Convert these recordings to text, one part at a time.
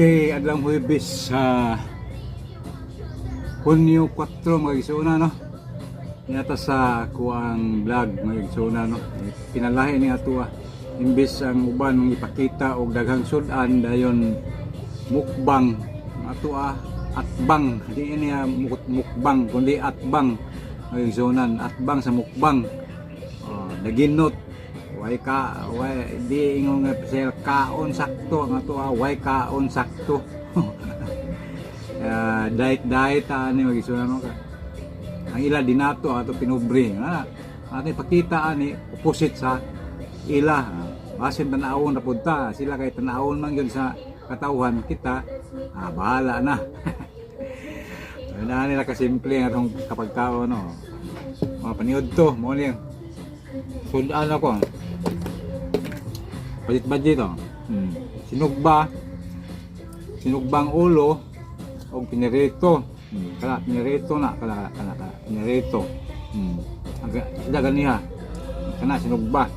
Okay, adlang Huwebes sa Hunyo 4 mga igsoona, no? Yata sa kuang vlog mga igsoona, no? Pinalahi ni ato imbis ang uban mong ipakita og daghang sudan dayon mukbang ato atbang, di niya mukbang kundi atbang mga igsoona, atbang sa mukbang. Naginot way di ingong sel kaon sakto ang ato way kaon sakto. Diet ani magisunan mo ka ang ila dinato ato pinubre ato ipakita ani opposite sa ila basin tanawon na punta sila kay tanawon man gyud sa katawhan kita bahala na. Na nila ka simple nga tong kapag kao no mga paniod to mo ni sudan ako budget oh. Sinugbang ulo o pinirito. Kala pinirito na kala pinirito. Aga ganiha. Kana sinugba.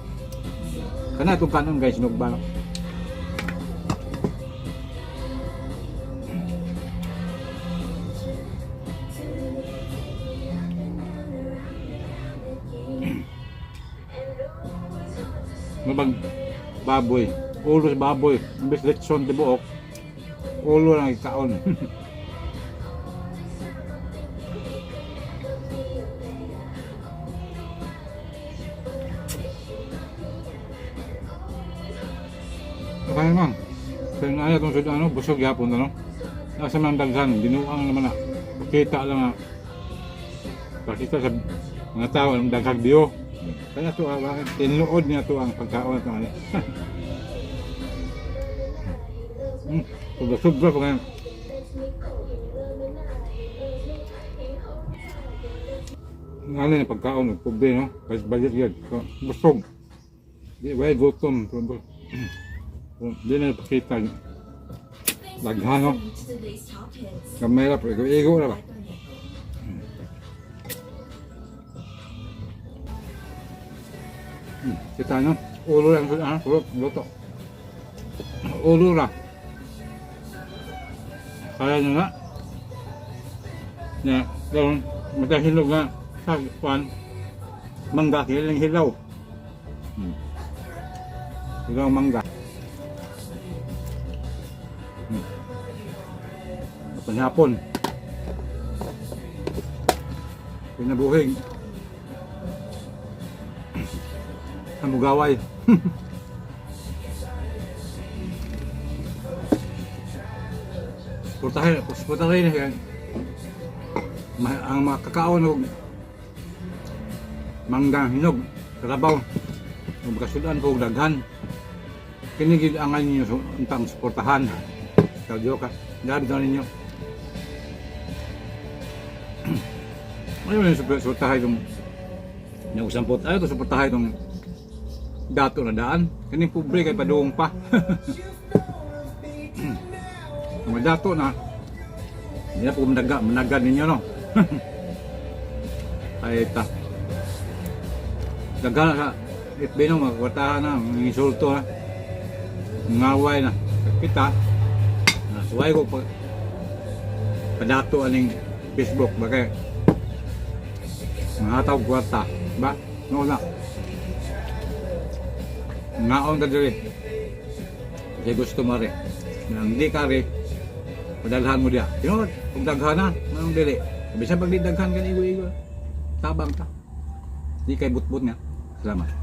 Kana itong kanon guys sinugba. No? Mabag baboy, ulo sa baboy, imbes lechon di buok, ulo lang ikaon. Okay naman, kaya nga itong sudan, busog yapon na, no? Nasa mga daghan, binuang naman na, pakita lang na, pakita sa mga tao, ang daghag diyo. Kaya ito, tinuod niya ito ang pagkaon ito. Sobra pa ngayon. Ang alin ang pagkaon, nagpobre, no? Kahit budget yan. Busog. Di ba, gutom. Di na napakita. Laghan, no? Kamera, pero igo na ba? Kita nyo, ulo lang sudan, luto. Ulo lang. Kaya nyo nga. Na, gawin, matahilog nga sa kuwan, mangga, hilang hilaw. Hilaw mangga. Panhapon. Pinabuhig. Ang mugaway. Putahin na yan. Ang makakaon og manggang hinog, karabaw. Ang kasudan po daghan. Kinigid ang ninyo untang suportahan. Kalyo ka. Dabi na ninyo. Ayun yung suportahan itong nausampot. Ayaw ito suportahan itong dato na daan. Kaning pobre kay paduong pa. Mga dato na hindi na po managan ninyo, no? Ay ta daga na sa FB no, magkwartahan na mga insulto ha, ngaway na kita suway ko padato aning Facebook bagay mga tao kwarta ba? No na ngaon ka diri kasi gusto mo rin nang di ka rin padalhan mo diya kung daghan na manong dili bisa pag di daghan ka igo-igo tabang ka di kay butbut nga salamat.